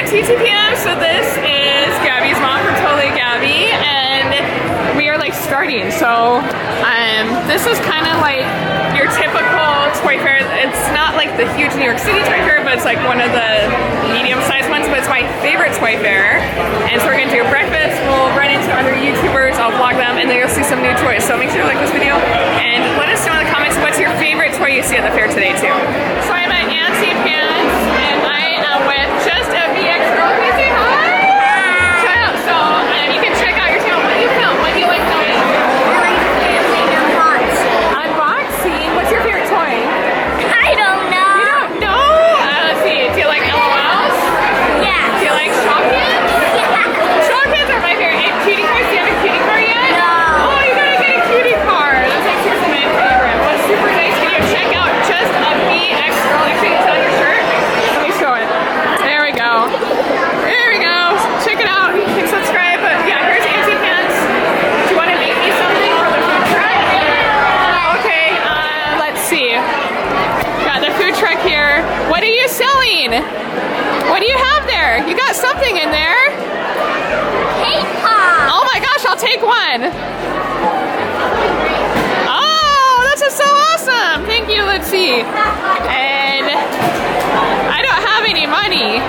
TTPM, so this is Gabby's mom from Totally Gabby, and we are like starting. So this is kind of like your typical toy fair. It's not like the huge New York City toy fair, but it's like one of the medium-sized ones, but it's my favorite toy fair. And so we're gonna do a breakfast, we'll run into other YouTubers, I'll vlog them, and then you'll see some new toys. So make sure to like this video, and let us know in the comments what's your favorite toy you see at the fair today too. So I'm at Antsy Pants, and I am with JustaBXgirl. Can you say hi? Shout out. So you can check out your channel. What do you film? What do you like doing? Unboxing. What's your favorite toy? I don't know. You don't know? Let's see. Do you like LOLs? Yeah. Do you like Shopkins? Yeah. Shopkins are my favorite. And cutie cars. Do you have a cutie car yet? No. Oh, you gotta get a cutie car. That's like super my favorite. What's super nice video? Check out JustaBXgirl. Actually, it's on your shirt. Let me show it. There we go. There we go. Check it out. Hit subscribe. But yeah, here's Antsy Pants. Do you want to make me something for the food truck? Okay. Let's see. Got the food truck here. What are you selling? What do you have there? You got something in there. Cake pop. Oh my gosh, I'll take one. Oh, this is so awesome. Thank you. Let's see. And I don't have any money.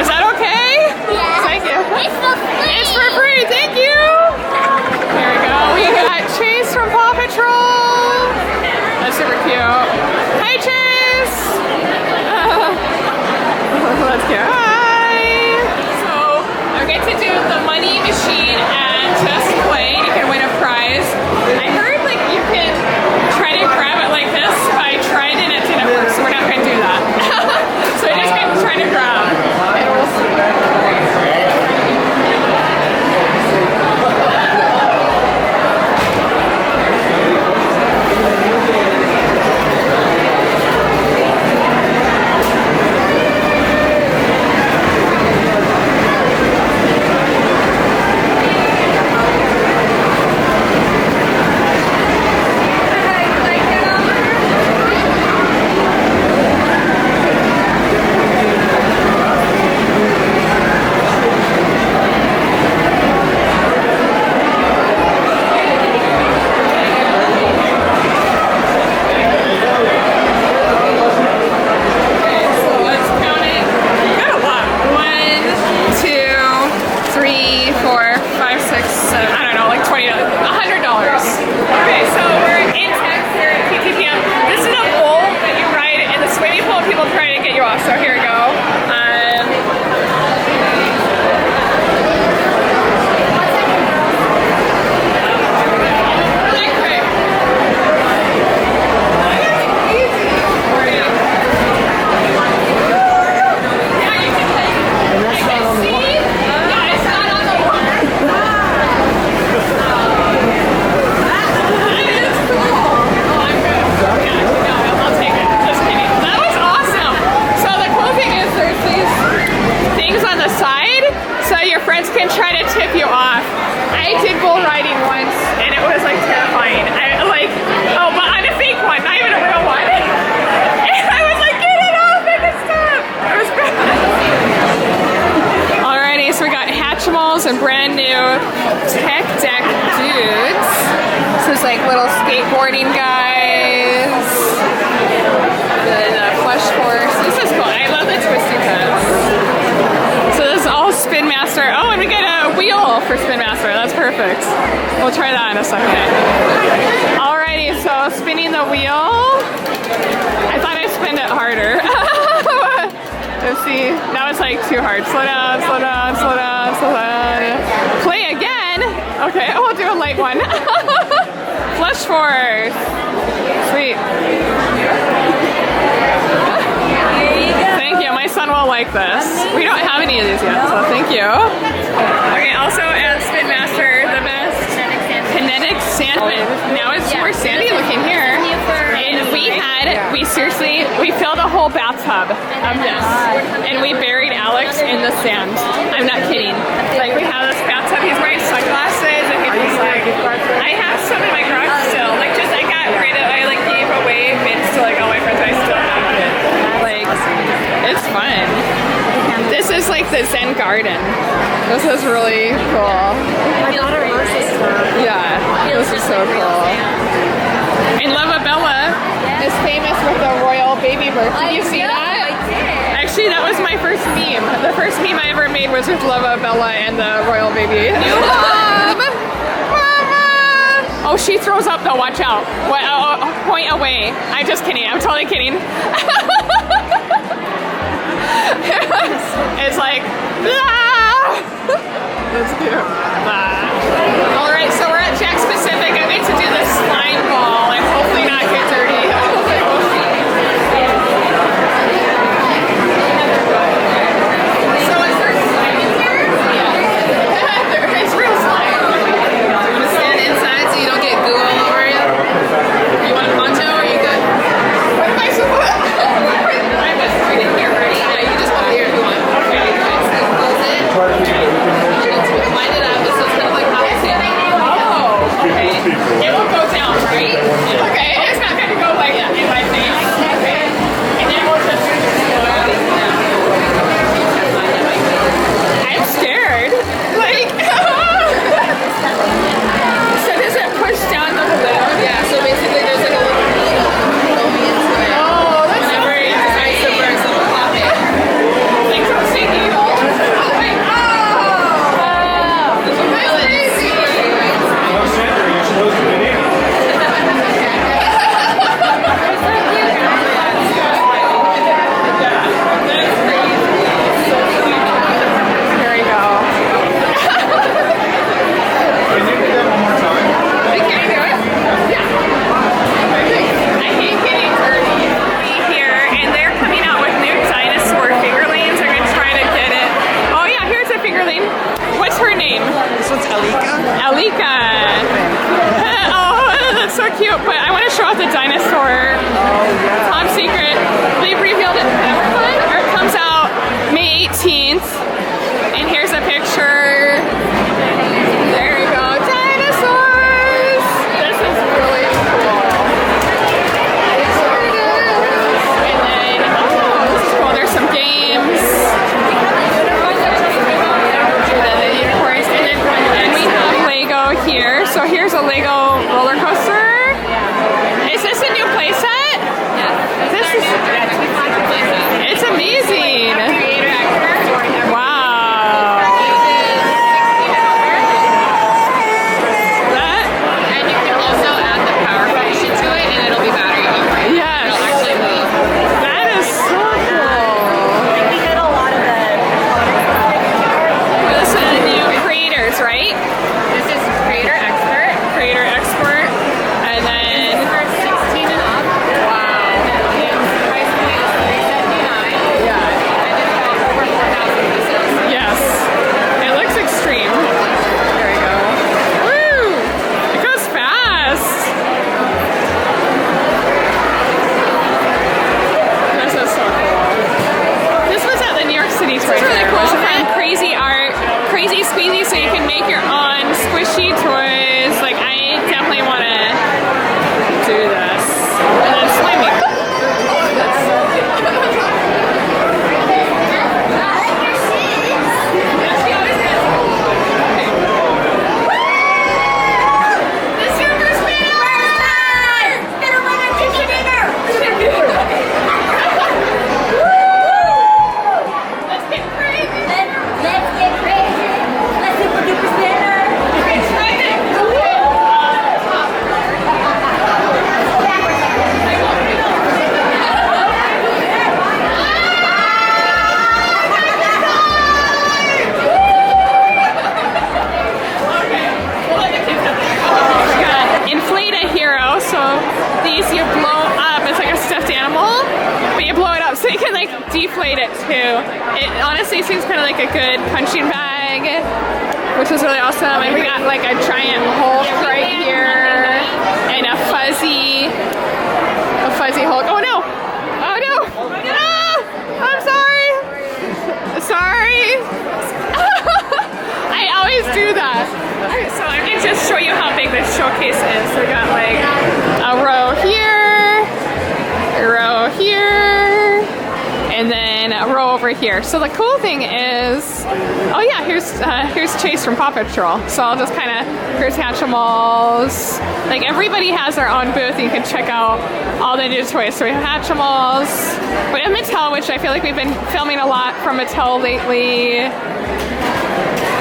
Is that okay? Yeah. Thank you. It's for free. It's for free. Thank you. There we go. We got Chase from Paw Patrol. That's super cute. Hi, Chase. Let's go. Hi. So I get to do the money machine and just play. You can win a prize. I heard like you can try to grab it like this. I tried and it didn't work, so we're not going to do that. So I just going to try to grab. And we'll see. And brand new tech deck dudes. So it's like little skateboarding guys. The plush horse. This is cool. I love the twisty pets. So this is all Spin Master. Oh, and we get a wheel for Spin Master. That's perfect. We'll try that in a second. Alrighty, so spinning the wheel. I thought I'd spin it harder. Let's see. Now it's like too hard. Slow down, slow down, slow down, slow down. Play again. Okay, we'll do a light one. Flush force. Sweet. Thank you. My son will like this. We don't have any of these yet, so thank you. Okay, also at Spin Master, the best kinetic sand. Now it's more sandy looking here. And we filled a whole bathtub of this. And we buried Alex in the sand. I'm not kidding. Like, we have this bathtub. He's wearing sunglasses and he's like, I have some in my garage still. Like, just, I got rid of, I like gave away bins to like all my friends. I still have it. Like, it's fun. This is like garden. This is really cool. My daughter versus her. Yeah, this is so cool. And Lavabella is famous with the royal baby birth. Did you see that? I did. Actually, that was my first meme. The first meme I ever made was with Lavabella and the royal baby. New mom! Mama! Oh, she throws up though, watch out. What, point away. I'm just kidding, I'm totally kidding. It's like, ah! That's cute. Ah. All right, so we're at Jakks Pacific. I'm going to do this slime ball and hopefully not get dirty. We'll see. So is there slime in here? Yeah. There is real slime. You want to stand inside so you don't get goo all over you? You want a poncho or are you good? What am I supposed to do? I'm just right in here, right? Yeah, you just walk here if you want. Okay. Close it. Wind it up. This is kind of like hot sand. Oh, okay. It will go down, right? Okay. It's not going to go like in my face. Okay. And then we'll just I'm scared. Like, so does it push down the balloon? Yeah, so basically there's like a little needle going into it. Oh, that's whenever it decides to burst, it'll pop it. Like some sticky needle. Oh my God! That's crazy! Well, Sandra, you're supposed to get in. Here we go. Can you do that one more time? Can I do it? Yeah. I hate getting dirty. Here, and they're coming out with new dinosaur figurines. I'm going to try to get it. Oh yeah, here's a figurine. What's her name? This one's Alika. Alika. Oh, that's so cute. But I want to show off the dinosaur. Top secret. They've revealed it. Or it comes out May 18th. And here's a picture. There we go. Dinosaurs. This is really cool. And then, oh, this is cool. There's some games. And we have Lego here. So here's a Lego roller coaster. Is this a new playset? Yes. This is it's amazing. Wow. That And you can also add the power function to it and it'll be battery operated. yes. It'll actually move. That is so cool. We did a lot of the This is the new creators, right? This is Creator Expert. Creator export. And then For 16 and up. wow. The price point is $379. Yeah. And it's got over 4,000 pieces. Yes. It looks extreme. There we go. Woo! It goes fast. This is so cool. This was at the New York City Toy Fair. really cool. Wasn't it? Crazy art, crazy squeezy, so you can make your own squishy toys. Like I definitely want to do this. And then slimy. Let's get crazy. Let's get crazy. Let's super duper spinner. We got inflate a hero, so these you blow up. It's like a stuffed animal, but you blow it up so you can like deflate it too. It honestly seems kind of like a good punching bag, which is really awesome. And we got like a giant Hulk right here and a fuzzy Hulk. Oh no! Oh no! Ah! I'm sorry. Sorry. I always do that. So I can just show you how big this showcase is. We got like a row here, a row here, and then a row row over here. So the cool thing is, oh yeah, here's Chase from Paw Patrol. So I'll just kind of, here's Hatchimals. Like everybody has their own booth. You can check out all the new toys. So we have Hatchimals. We have Mattel, which I feel like we've been filming a lot from Mattel lately.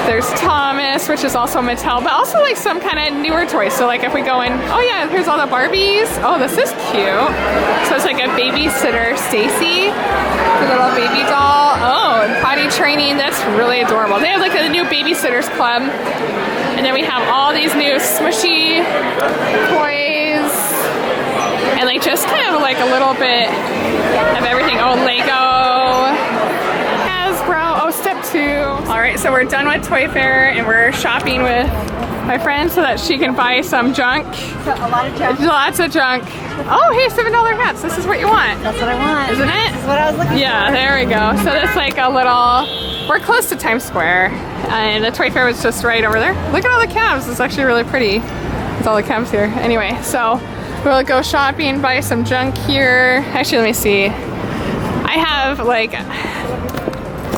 There's Thomas, which is also Mattel, but also like some kind of newer toys. So like if we go in, oh yeah, here's all the Barbies. Oh, this is cute. So it's like a babysitter, Stacy, the little baby doll. Oh, and potty training. That's really adorable. They have like a new babysitters club. And then we have all these new smushy toys. And like just kind of like a little bit of everything. Oh, Lego. Hasbro. Oh, step 2. All right, so we're done with Toy Fair and we're shopping with my friend so that she can buy some junk. So a lot of junk. Lots of junk. Oh, hey, $7 hats. This is what you want. That's what I want. Isn't it? That's what I was looking for. Yeah, there we go. So that's like a little, we're close to Times Square and the Toy Fair was just right over there. Look at all the cabs. It's actually really pretty with all the cabs here. Anyway, so we'll go shopping, buy some junk here. Actually, let me see. I have like,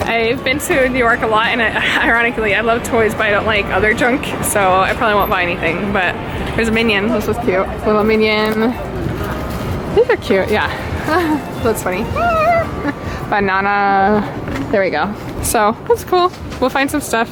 I've been to New York a lot and ironically I love toys but I don't like other junk, so I probably won't buy anything. But there's a Minion. This was cute. Little Minion. These are cute, yeah. That's funny. Banana. There we go. So that's cool. We'll find some stuff.